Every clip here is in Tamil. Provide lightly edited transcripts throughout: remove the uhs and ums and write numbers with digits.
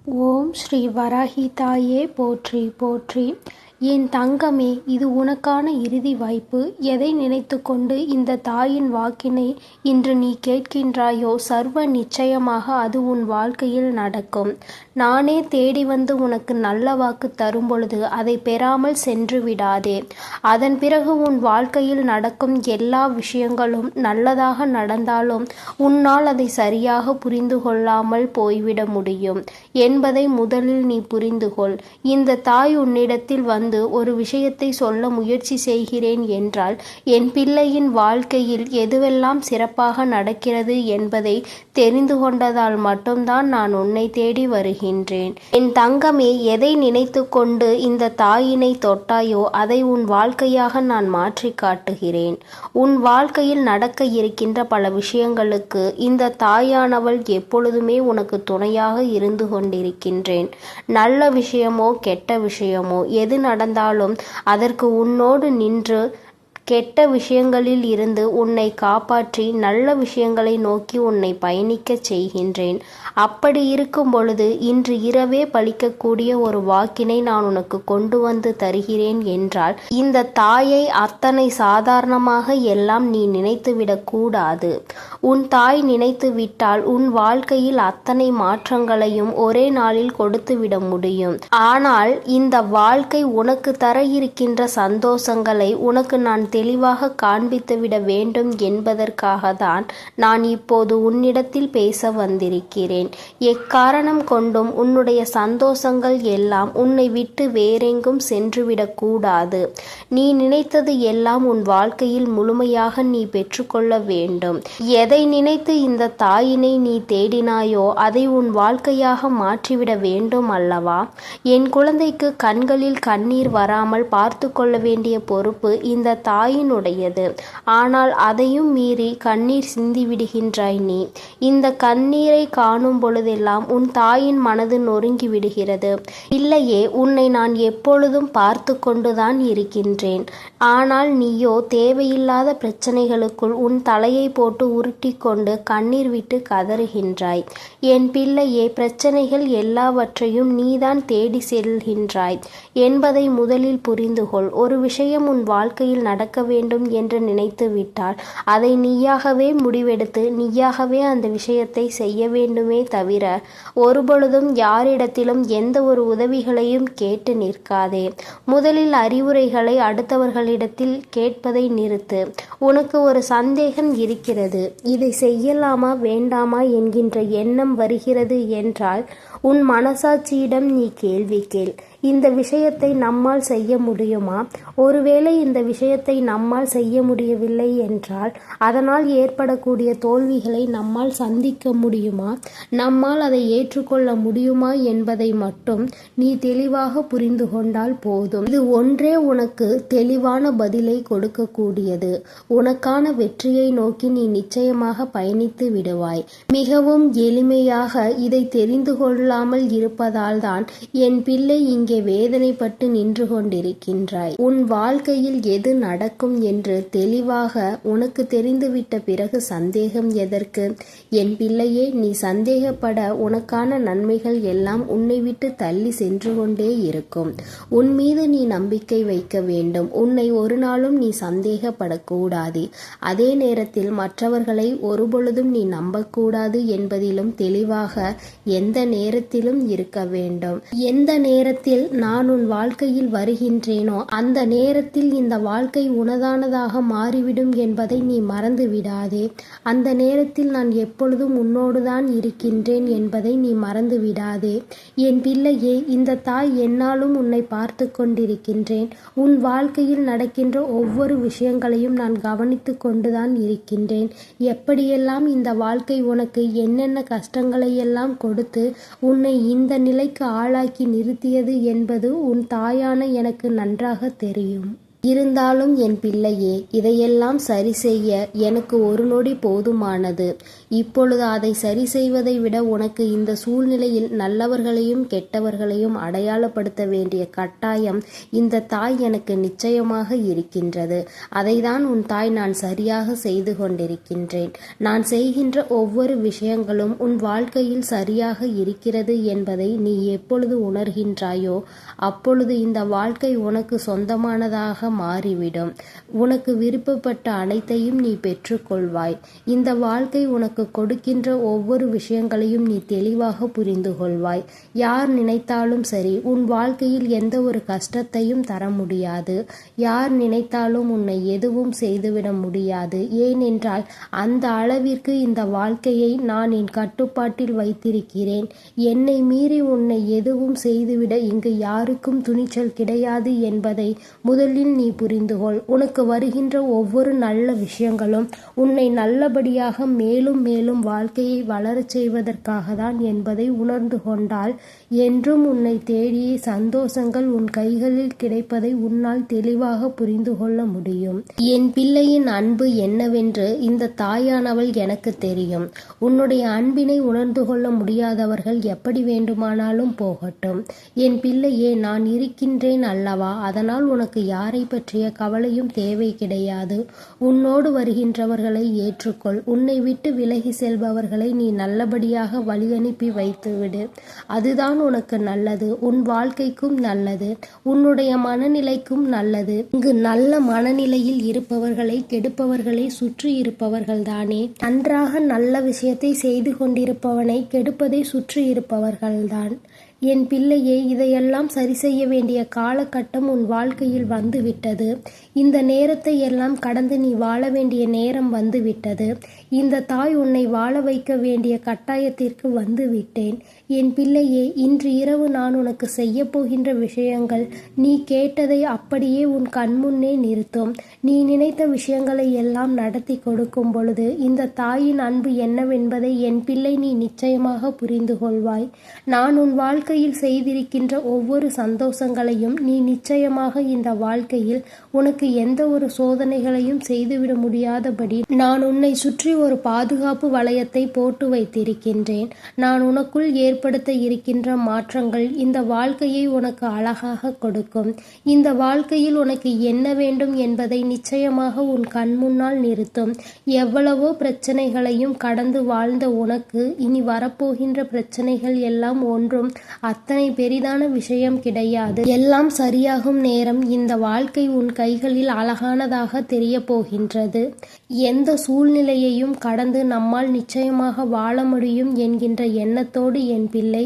ஓம் ஸ்ரீ வராகி தாயே போற்றி போற்றி. என் தங்கமே, இது உனக்கான இறுதி வாய்ப்பு. எதை நினைத்து கொண்டு இந்த தாயின் வாக்கினை இன்று நீ கேட்கின்றாயோ சர்வ நிச்சயமாக அது உன் வாழ்க்கையில் நடக்கும். நானே தேடி வந்து உனக்கு நல்ல வாக்கு தரும் பொழுது அதை பெறாமல் சென்று விடாதே. அதன் பிறகு உன் வாழ்க்கையில் நடக்கும் எல்லா விஷயங்களும் நல்லதாக நடந்தாலும் உன்னால் அதை சரியாக புரிந்து கொள்ளாமல் போய்விட முடியும் என்பதை முதலில் நீ புரிந்து கொள். இந்த தாய் உன்னிடத்தில் வந்து ஒரு விஷயத்தை சொல்ல முயற்சி செய்கிறேன் என்றால், என் பிள்ளையின் வாழ்க்கையில் எதுவெல்லாம் சிறப்பாக நடக்கிறது என்பதை தெரிந்து கொண்டதால் மட்டும்தான் நான் உன்னை தேடி வருகின்றேன். என் தங்கமே, எதை நினைத்து கொண்டு இந்த தாயினை தொட்டாயோ அதை உன் வாழ்க்கையாக நான் மாற்றி காட்டுகிறேன். உன் வாழ்க்கையில் நடக்க இருக்கின்ற பல விஷயங்களுக்கு இந்த தாயானவள் எப்பொழுதுமே உனக்கு துணையாக இருந்து கொண்டிருக்கின்றேன். நல்ல விஷயமோ கெட்ட விஷயமோ எது நடந்தாலும் அதற்கு உன்னோடு நின்று கெட்ட விஷயங்களில் இருந்து உன்னை காப்பாற்றி நல்ல விஷயங்களை நோக்கி உன்னை பயணிக்கச் செய்கின்றேன். அப்படி இருக்கும் பொழுது இன்று இரவே பலிக்கக்கூடிய ஒரு வாக்கினை நான் உனக்கு கொண்டு வந்து தருகிறேன் என்றால், இந்த தாயை அத்தனை சாதாரணமாக எல்லாம் நீ நினைத்துவிடக் கூடாது. உன் தாய் நினைத்து விட்டால் உன் வாழ்க்கையில் அத்தனை மாற்றங்களையும் ஒரே நாளில் கொடுத்து விட முடியும். ஆனால் இந்த வாழ்க்கை உனக்கு தர இருக்கின்ற சந்தோஷங்களை உனக்கு நான் தெளிவாக காண்பித்துவிட வேண்டும் என்பதற்காகத்தான் நான் இப்போது உன்னிடத்தில் பேச வந்திருக்கிறேன். எக்காரணம் கொண்டும் உன்னுடைய சந்தோஷங்கள் எல்லாம் உன்னை விட்டு வேறெங்கும் சென்றுவிடக் கூடாது. நீ நினைத்தது எல்லாம் உன் வாழ்க்கையில் முழுமையாக நீ பெற்றுக்கொள்ள வேண்டும். எதை நினைத்து இந்த தாயினை நீ தேடினாயோ அதை உன் வாழ்க்கையாக மாற்றிவிட வேண்டும் அல்லவா? என் குழந்தைக்கு கண்களில் கண்ணீர் வராமல் பார்த்து கொள்ள வேண்டிய பொறுப்பு இந்த தாயினுடையது. ஆனால் அதையும் மீறி கண்ணீர் சிந்தி விடுகின்றாய் நீ. இந்த கண்ணீரை காணும் பொழுதெல்லாம் உன் தாயின் மனது நொறுங்கி விடுகிறது. இல்லையே, உன்னை நான் எப்பொழுதும் பார்த்து கொண்டுதான் இருக்கின்றேன். ஆனால் நீயோ தேவையில்லாத பிரச்சனைகளுக்குள் உன் தலையை போட்டு உருட்டி கொண்டு கண்ணீர் விட்டு கதறுகின்றாய். என் பிள்ளையே, பிரச்சனைகள் எல்லாவற்றையும் நீதான் தேடி செல்கின்றாய் என்பதை முதலில் புரிந்துகொள். ஒரு விஷயம் உன் வாழ்க்கையில் நடக்க வேண்டும் என்று நினைத்து விட்டால் அதை நீயாகவே முடிவெடுத்து நீயாகவே அந்த விஷயத்தை செய்ய வேண்டுமே தவிர ஒருபொழுதும் யாரிடத்திலும் எந்த ஒரு உதவிகளையும் கேட்டு நிற்காதே. முதலில் அறிவுரைகளை அடுத்தவர்களிடத்தில் கேட்பதை நிறுத்து. உனக்கு ஒரு சந்தேகம் இருக்கிறது, இதை செய்யலாமா வேண்டாமா என்கின்ற எண்ணம் வருகிறது என்றால் உன் மனசாட்சியிடம் நீ கேள்வி கேள். இந்த விஷயத்தை நம்மால் செய்ய முடியுமா? ஒருவேளை இந்த விஷயத்தை நம்மால் செய்ய முடியவில்லை என்றால் அதனால் ஏற்படக்கூடிய தோல்விகளை நம்மால் சந்திக்க முடியுமா? நம்மால் அதை ஏற்றுக்கொள்ள முடியுமா என்பதை மட்டும் நீ தெளிவாக புரிந்து கொண்டால் போதும். இது ஒன்றே உனக்கு தெளிவான பதிலை கொடுக்கக்கூடியது. உனக்கான வெற்றியை நோக்கி நீ நிச்சயமாக பயணித்து விடுவாய். மிகவும் எளிமையாக இதை தெரிந்து கொள்ளாமல் இருப்பதால் தான் என் பிள்ளை இங்கே வேதனைப்பட்டு நின்று கொண்டிருக்கின்றாய். உன் வாழ்க்கையில் எது நடக்கும் என்று தெளிவாக உனக்கு தெரிந்துவிட்ட பிறகு சந்தேகம் எதற்கு? என் பிள்ளையே, நீ சந்தேகப்பட உனக்கான நன்மைகள் எல்லாம் உன்னை விட்டு தள்ளி சென்று கொண்டே இருக்கும். உன் மீது நீ நம்பிக்கை வைக்க வேண்டும். உன்னை ஒரு நாளும் நீ சந்தேகப்படக்கூடாது. அதே நேரத்தில் மற்றவர்களை ஒருபொழுதும் நீ நம்பக்கூடாது என்பதிலும் தெளிவாக எந்த நேரத்திலும் இருக்க வேண்டும். எந்த நேரத்தில் நான் உன் வாழ்க்கையில் வருகின்றேனோ அந்த நேரத்தில் இந்த வாழ்க்கை உனதானதாக மாறிவிடும் என்பதை நீ மறந்து விடாதே. அந்த நேரத்தில் நான் எப்பொழுதும் உன்னோடுதான் இருக்கின்றேன் என்பதை நீ மறந்து விடாதே. என் பிள்ளையே, இந்த தாய் என்னாலும் உன்னை பார்த்து கொண்டிருக்கின்றேன். உன் வாழ்க்கையில் நடக்கின்ற ஒவ்வொரு விஷயங்களையும் நான் கவனித்து கொண்டுதான் இருக்கின்றேன். எப்படியெல்லாம் இந்த வாழ்க்கை உனக்கு என்னென்ன கஷ்டங்களை எல்லாம் கொடுத்து உன்னை இந்த நிலைக்கு ஆளாக்கி நிறுத்தியது என்பது உன் தாயான எனக்கு நன்றாக தெரியும். இருந்தாலும் என் பிள்ளையே, இதையெல்லாம் சரி செய்ய எனக்கு ஒரு நொடி போதுமானது. இப்பொழுது அதை சரி செய்வதை விட உனக்கு இந்த சூழ்நிலையில் நல்லவர்களையும் கெட்டவர்களையும் அடையாளப்படுத்த வேண்டிய கட்டாயம் இந்த தாய் எனக்கு நிச்சயமாக இருக்கின்றது. அதைதான் உன் தாய் நான் சரியாக செய்து கொண்டிருக்கின்றேன். நான் செய்கின்ற ஒவ்வொரு விஷயங்களும் உன் வாழ்க்கையில் சரியாக இருக்கிறது என்பதை நீ எப்பொழுது உணர்கின்றாயோ அப்பொழுது இந்த வாழ்க்கை உனக்கு சொந்தமானதாக மாறிவிடும். உனக்கு விருப்பப்பட்ட அனைத்தையும் நீ பெற்றுக்கொள்வாய். இந்த வாழ்க்கை உனக்கு கொடுக்கின்ற ஒவ்வொரு விஷயங்களையும் நீ தெளிவாக புரிந்து கொள்வாய். யார் நினைத்தாலும் சரி, உன் வாழ்க்கையில் எந்த ஒரு கஷ்டத்தையும் தர முடியாது. யார் நினைத்தாலும் உன்னை எதுவும் செய்துவிட முடியாது. ஏனென்றால் அந்த அளவிற்கு இந்த வாழ்க்கையை நான் என் கட்டுப்பாட்டில் வைத்திருக்கிறேன். என்னை மீறி உன்னை எதுவும் செய்துவிட இங்கு யாருக்கும் துணிச்சல் கிடையாது என்பதை முதலில் நீ புரிந்துகொள். உனக்கு வருகின்ற ஒவ்வொரு நல்ல விஷயங்களும் உன்னை நல்லபடியாக மேலும் மேலும் வாழ்க்கையை வளரச் செய்வதற்காக தான் என்பதை உணர்ந்து கொண்டால் என்றும் உன்னை தேடிய சந்தோஷங்கள் உன் கைகளில் கிடைப்பதை உன்னால் தெளிவாக புரிந்து கொள்ள முடியும். என் பிள்ளையின் அன்பு என்னவென்று இந்த தாயானவள் எனக்கு தெரியும். உன்னுடைய அன்பினை உணர்ந்து கொள்ள முடியாதவர்கள் எப்படி வேண்டுமானாலும் போகட்டும். என் பிள்ளையே, நான் இருக்கின்றேன் அல்லவா? அதனால் உனக்கு யாரை பற்றிய கவலையும் தேவை கிடையாது. உன்னோடு வருகின்றவர்களை ஏற்றுக்கொள். உன்னை விட்டு விலகி செல்பவர்களை நீ நல்லபடியாக வழி அனுப்பி வைத்துவிடு. அதுதான் உனக்கு நல்லது. உன் வாழ்க்கைக்கும் நல்லது. உன்னுடைய மனநிலைக்கும் நல்லது. இங்கு நல்ல மனநிலையில் இருப்பவர்களை கெடுப்பவர்களை சுற்றி இருப்பவர்கள்தானே. நன்றாக நல்ல விஷயத்தை செய்து கொண்டிருப்பவனை கெடுப்பதை சுற்றி இருப்பவர்கள்தான். என் பிள்ளையே, இதையெல்லாம் சரி செய்ய வேண்டிய காலகட்டம் உன் வாழ்க்கையில் வந்துவிட்டது. இந்த நேரத்தை எல்லாம் கடந்து நீ வாழ வேண்டிய நேரம் வந்துவிட்டது. இந்த தாய் உன்னை வாழ வைக்க வேண்டிய கட்டாயத்திற்கு வந்து விட்டேன். என் பிள்ளையே, இன்று இரவு நான் உனக்கு செய்ய போகின்ற விஷயங்கள் நீ கேட்டதை அப்படியே உன் கண்முன்னே நிறுத்தும். நீ நினைத்த விஷயங்களை எல்லாம் நடத்தி கொடுக்கும் பொழுது இந்த தாயின் அன்பு என்னவென்பதை என் பிள்ளை நீ நிச்சயமாக புரிந்து கொள்வாய். நான் உன் வாழ்க்கையில் செய்திருக்கின்ற ஒவ்வொரு சந்தோஷங்களையும் நீ நிச்சயமாக இந்த வாழ்க்கையில் உனக்கு எந்த ஒரு சோதனைகளையும் செய்துவிட முடியாதபடி நான் உன்னை சுற்றி ஒரு பாதுகாப்பு வளையத்தை போட்டு வைத்திருக்கின்றேன். நான் உனக்குள் ஏற்படுத்த இருக்கின்ற மாற்றங்கள் இந்த வாழ்க்கையை உனக்கு அழகாக கொடுக்கும். இந்த வாழ்க்கையில் உனக்கு என்ன வேண்டும் என்பதை நிச்சயமாக உன் கண் முன்னால் நிறுத்தும். எவ்வளவோ பிரச்சனைகளையும் கடந்து வாழ்ந்த உனக்கு இனி வரப்போகின்ற பிரச்சனைகள் எல்லாம் ஒன்றும் அத்தனை பெரிதான விஷயம் கிடையாது. எல்லாம் சரியாகும் நேரம் இந்த வாழ்க்கை உன் கைகளில் அழகானதாக தெரிய போகின்றது. எந்த சூழ்நிலையையும் கடந்து நம்மால் நிச்சயமாக வாழ முடியும் என்கின்ற எண்ணத்தோடு என் பிள்ளை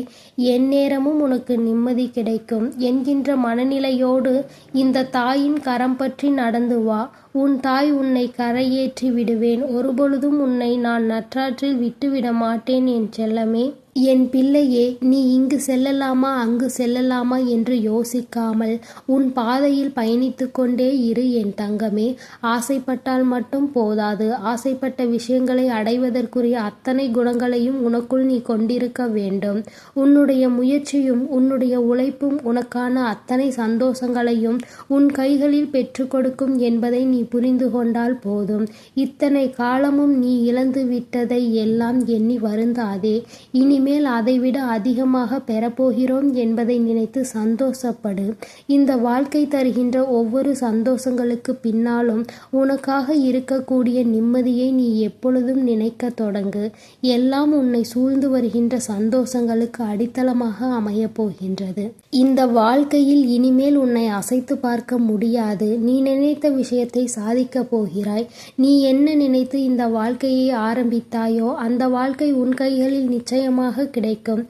எந்நேரமும் உனக்கு நிம்மதி கிடைக்கும் என்கின்ற மனநிலையோடு இந்த தாயின் கரம் பற்றி நடந்து வா. உன் தாய் உன்னை கரையேற்றி விடுவேன். ஒருபொழுதும் உன்னை நான் நற்றாற்றில் விட்டுவிட மாட்டேன் என் செல்லமே. என் பிள்ளையே, நீ இங்கு செல்லலாமா அங்கு செல்லலாமா என்று யோசிக்காமல் உன் பாதையில் பயணித்து கொண்டே இரு என் தங்கமே. ஆசைப்பட்டால் மட்டும் போதாது. ஆசைப்பட்ட விஷயங்களை அடைவதற்குரிய அத்தனை குணங்களையும் உனக்குள் நீ கொண்டிருக்க வேண்டும். உன்னுடைய முயற்சியும் உன்னுடைய உழைப்பும் உனக்கான அத்தனை சந்தோஷங்களையும் உன் கைகளில் பெற்று கொடுக்கும் என்பதை நீ புரிந்து கொண்டால் போதும். இத்தனை காலமும் நீ இழந்து விட்டதை எல்லாம் எண்ணி வருந்தாதே. இனிமேல் அதைவிட அதிகமாக பெறப்போகிறோம் என்பதை நினைத்து சந்தோஷப்படு. இந்த வாழ்க்கை தருகின்ற ஒவ்வொரு சந்தோஷங்களுக்கு பின்னாலும் உனக்காக இருக்கக்கூடிய நிம்மதியை நீ எப்பொழுதும் நினைக்க தொடங்கு. எல்லாம் உன்னை சூழ்ந்து வருகின்ற சந்தோஷங்களுக்கு அடித்தளமாக அமைய போகின்றது. இந்த வாழ்க்கையில் இனிமேல் உன்னை அசைத்து பார்க்க முடியாது. நீ நினைத்த விஷயத்தை சாதிக்க போகிறாய். நீ என்ன நினைத்து இந்த வாழ்க்கையை ஆரம்பித்தாயோ அந்த வாழ்க்கை உன் கைகளில் நிச்சயமாக கிடைக்கும்.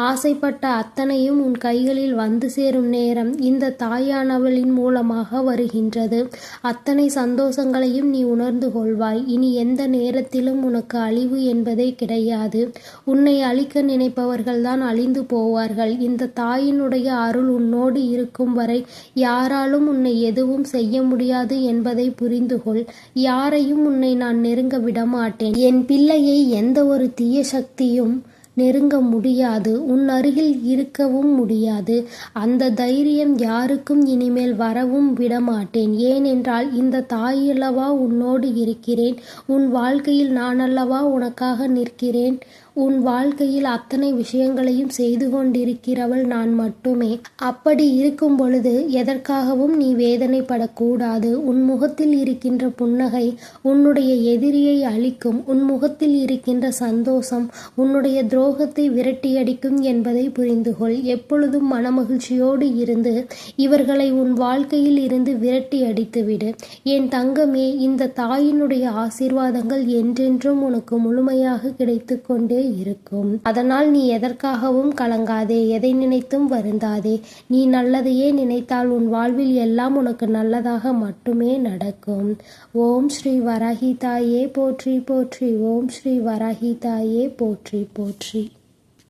ஆசைப்பட்ட அத்தனையும் உன் கைகளில் வந்து சேரும் நேரம் இந்த தாயானவளின் மூலமாக வருகின்றது. அத்தனை சந்தோஷங்களையும் நீ உணர்ந்து கொள்வாய். இனி எந்த நேரத்திலும் உனக்கு அழிவு என்பதே கிடையாது. உன்னை அழிக்க நினைப்பவர்கள்தான் அழிந்து போவார்கள். இந்த தாயினுடைய அருள் உன்னோடு இருக்கும் வரை யாராலும் உன்னை எதுவும் செய்ய முடியாது என்பதை புரிந்துகொள். யாரையும் உன்னை நான் நெருங்க விடமாட்டேன். என் பிள்ளையை எந்த ஒரு தீய சக்தியும் நெருங்க முடியாது, உன் அருகில் இருக்கவும் முடியாது. அந்த தைரியம் யாருக்கும் இனிமேல் வரவும் விடமாட்டேன். ஏனென்றால் இந்த தாயல்லவா உன்னோடு இருக்கிறேன். உன் வாழ்க்கையில் நானல்லவா உனக்காக நிற்கிறேன். உன் வாழ்க்கையில் அத்தனை விஷயங்களையும் செய்து கொண்டிருக்கிறவள் நான் மட்டுமே. அப்படி இருக்கும் பொழுது எதற்காகவும் நீ வேதனைப்படக்கூடாது. உன் முகத்தில் இருக்கின்ற புன்னகை உன்னுடைய எதிரியை அழிக்கும். உன் முகத்தில் இருக்கின்ற சந்தோஷம் உன்னுடைய துரோகத்தை விரட்டியடிக்கும் என்பதை புரிந்துகொள். எப்பொழுதும் மனமகிழ்ச்சியோடு இருந்து இவர்களை உன் வாழ்க்கையில் இருந்து விரட்டி அடித்துவிடு. என் தங்கமே, இந்த தாயினுடைய ஆசீர்வாதங்கள் என்றென்றும் உனக்கு முழுமையாக கிடைத்து கொண்டே இருக்கும். அதனால் நீ எதற்காகவும் கலங்காதே, எதை நினைத்தும் வருந்தாதே. நீ நல்லதையே நினைத்தால் உன் வாழ்வில் எல்லாம் உனக்கு நல்லதாக மட்டுமே நடக்கும். ஓம் ஸ்ரீ வராகி தாயே போற்றி போற்றி. ஓம் ஸ்ரீ வராகி தாயே போற்றி போற்றி.